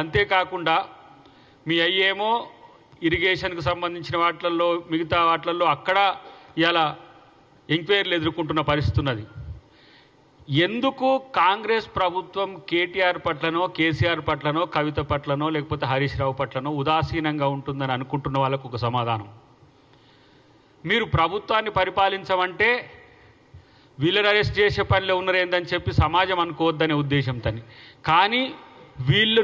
అంతేకాకుండా మీ అయ్యేమో ఇరిగేషన్కు సంబంధించిన వాటిల్లో మిగతా వాటిల్లో అక్కడ ఇలా ఎంక్వైరీలు ఎదుర్కొంటున్న పరిస్థితి ఉన్నది. ఎందుకు కాంగ్రెస్ ప్రభుత్వం కేటీఆర్ పట్లనో కేసీఆర్ పట్లనో కవిత పట్లనో లేకపోతే హరీష్ రావు పట్లనో ఉదాసీనంగా ఉంటుందని అనుకుంటున్న వాళ్ళకు ఒక సమాధానం. మీరు ప్రభుత్వాన్ని పరిపాలించమంటే వీళ్ళని అరెస్ట్ చేసే పనిలో ఉన్నారేందని చెప్పి సమాజం అనుకోవద్దనే ఉద్దేశంతో. కానీ వీళ్ళ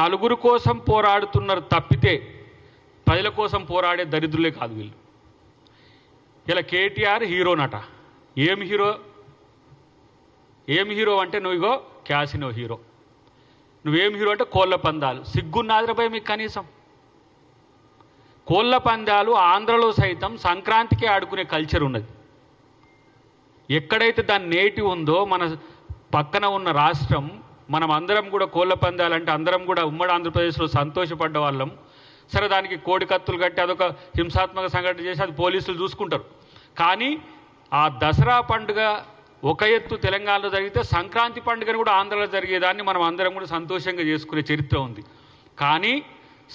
నలుగురు కోసం పోరాడుతున్నారు తప్పితే ప్రజల కోసం పోరాడే దరిద్రులే కాదు వీళ్ళు. ఇలా కేటీఆర్ హీరోనట. ఏం హీరో అంటే నువ్వు ఇగో క్యాసినో హీరో. నువ్వేం హీరో అంటే కోళ్ళ పందాలు. సిగ్గున్నాదిరపై మీకు కనీసం. కోళ్ళ పందాలు ఆంధ్రలో సైతం సంక్రాంతికి ఆడుకునే కల్చర్ ఉన్నది. ఎక్కడైతే దాని నేటివ్ ఉందో మన పక్కన ఉన్న రాష్ట్రం, మనం అందరం కూడా కోళ్ళ పందాలంటే అందరం కూడా ఉమ్మడి ఆంధ్రప్రదేశ్లో సంతోషపడ్డ వాళ్ళం. సరే, దానికి కోడి కత్తులు కట్టి అదొక హింసాత్మక సంఘటన చేసి అది పోలీసులు చూసుకుంటారు. కానీ ఆ దసరా పండుగ ఒక ఎత్తు తెలంగాణలో జరిగితే సంక్రాంతి పండుగను కూడా ఆంధ్రలో జరిగేదాన్ని మనం అందరం కూడా సంతోషంగా చేసుకునే చరిత్ర ఉంది. కానీ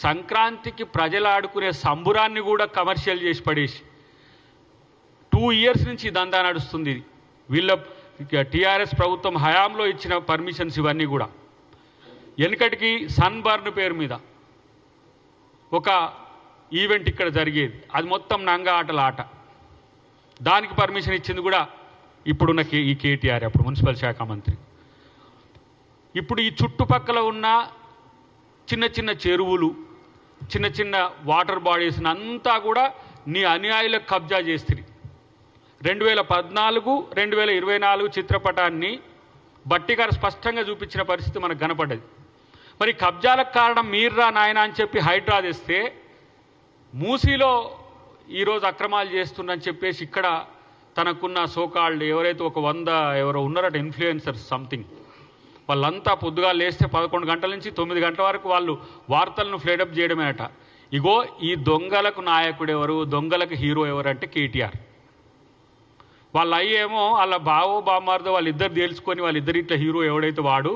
సంక్రాంతికి ప్రజలు ఆడుకునే సంబురాన్ని కూడా కమర్షియల్ చేసి పడేసి 2 years నుంచి దందా నడుస్తుంది. వీళ్ళ టీఆర్ఎస్ ప్రభుత్వం హయాంలో ఇచ్చిన పర్మిషన్స్ ఇవన్నీ కూడా. వెనుకటికి సన్బర్న్ పేరు మీద ఒక ఈవెంట్ ఇక్కడ జరిగేది, అది మొత్తం నంగా ఆటల ఆట. దానికి పర్మిషన్ ఇచ్చింది కూడా ఇప్పుడున్న ఈ కేటీఆర్, అప్పుడు మున్సిపల్ శాఖ మంత్రి. ఇప్పుడు ఈ చుట్టుపక్కల ఉన్న చిన్న చిన్న చెరువులు, చిన్న చిన్న వాటర్ బాడీస్ని అంతా కూడా నీ అనుయాయులకు కబ్జా చేస్తుంది. 2014, 2024 చిత్రపటాన్ని బట్టి గారు స్పష్టంగా చూపించిన పరిస్థితి మనకు కనపడ్డది. మరి కబ్జాలకు కారణం మీర్రా నాయన అని చెప్పి హైడ్రా తెస్తే మూసీలో ఈరోజు అక్రమాలు చేస్తుందని చెప్పేసి ఇక్కడ తనకున్న సోకాళ్ళు ఎవరైతే ఒక 100 ఎవరో ఉన్నారట ఇన్ఫ్లుయెన్సర్స్ సంథింగ్, వాళ్ళంతా పొద్దుగా లేస్తే 11 గంటల నుంచి 9 గంటల వరకు వాళ్ళు వార్తలను ఫ్లేడప్ చేయడమేనట. ఇగో ఈ దొంగలకు నాయకుడు ఎవరు, దొంగలకు హీరో ఎవరు అంటే కేటీఆర్. వాళ్ళ అయ్యేమో వాళ్ళ బావో బామ్మార్దో వాళ్ళిద్దరు తేల్చుకొని వాళ్ళిద్దరు ఇట్లా హీరో ఎవడైతే వాడు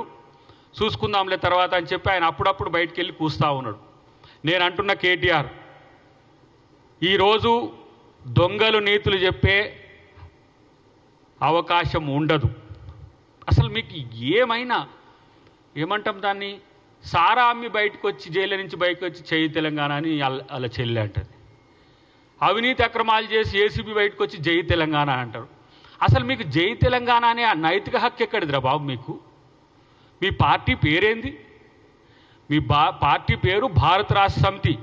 చూసుకుందాంలే తర్వాత అని చెప్పి ఆయన అప్పుడప్పుడు బయటికి వెళ్ళి కూస్తూ ఉన్నాడు. నేను అంటున్న కేటీఆర్, ఈరోజు దొంగలు నీతులు చెప్పే అవకాశం ఉండదు. అసలు మీకు ఏమంటాం దాన్ని, సారా అమ్మి బయటకు వచ్చి జైలు నుంచి బయటకు వచ్చి చేయి తెలంగాణ అని అలా చెల్లి అంటది. అవినీతి అక్రమాలు చేసి ఏసీబీ బయటకు వచ్చి జై తెలంగాణ అంటారు. అసలు మీకు జై తెలంగాణ అనే ఆ నైతిక హక్కు ఎక్కడిదిరా బాబు మీకు? మీ పార్టీ పేరేంది? మీ పార్టీ పేరు భారత రాష్ట్ర సమితి.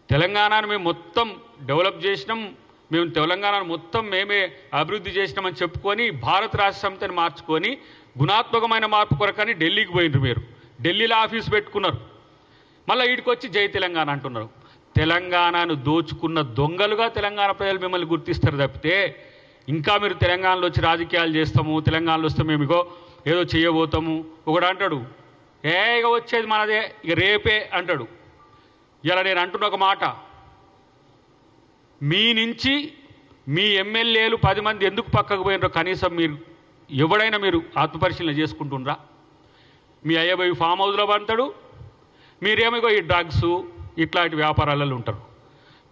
తెలంగాణను మేము మొత్తం డెవలప్ చేసినాం, మేము తెలంగాణను మొత్తం మేమే అభివృద్ధి చేసినామని చెప్పుకొని భారత రాష్ట్ర సమితిని మార్చుకొని గుణాత్మకమైన మార్పు కొరకని ఢిల్లీకి పోయినారు. మీరు ఢిల్లీలో ఆఫీస్ పెట్టుకున్నారు, మళ్ళీ వీడికి వచ్చి జై తెలంగాణ అంటున్నారు. తెలంగాణను దోచుకున్న దొంగలుగా తెలంగాణ ప్రజలు మిమ్మల్ని గుర్తిస్తారు తప్పితే ఇంకా మీరు తెలంగాణలో వచ్చి రాజకీయాలు చేస్తాము, తెలంగాణలో వస్తే మేము ఇగో ఏదో చేయబోతాము ఒకడు అంటాడు, ఇక వచ్చేది మనదే ఇక రేపే అంటాడు. ఇలా నేను అంటున్న ఒక మాట, మీ నుంచి మీ ఎమ్మెల్యేలు 10 మంది ఎందుకు పక్కకు పోయినారో కనీసం మీరు ఎవడైనా మీరు ఆత్మపరిశీలన చేసుకుంటుండ్రా? మీ అయ్యబోయి ఫామ్ హౌస్లో పడతాడు, మీరేమో ఈ డ్రగ్స్ ఇట్లాంటి వ్యాపారాలలో ఉంటారు.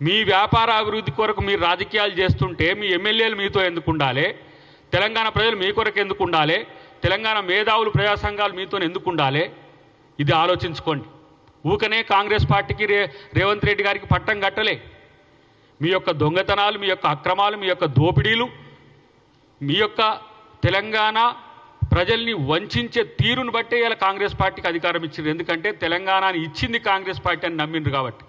మీ వ్యాపార అభివృద్ధి కొరకు మీరు రాజకీయాలు చేస్తుంటే మీ ఎమ్మెల్యేలు మీతో ఎందుకు ఉండాలి? తెలంగాణ ప్రజలు మీ కొరకు ఎందుకు ఉండాలి? తెలంగాణ మేధావులు ప్రజా సంఘాలు మీతో ఎందుకు ఉండాలి? ఇది ఆలోచించుకోండి. ఊకనే కాంగ్రెస్ పార్టీకి రేవంత్ రెడ్డి గారికి పట్టం కట్టలే. మీ యొక్క దొంగతనాలు, మీ యొక్క అక్రమాలు, మీ యొక్క దోపిడీలు, మీ యొక్క తెలంగాణ ప్రజల్ని వంచే తీరును బట్టే ఇలా కాంగ్రెస్ పార్టీకి అధికారం ఇచ్చింది. ఎందుకంటే తెలంగాణని ఇచ్చింది కాంగ్రెస్ పార్టీ అని నమ్మిండ్రు కాబట్టి.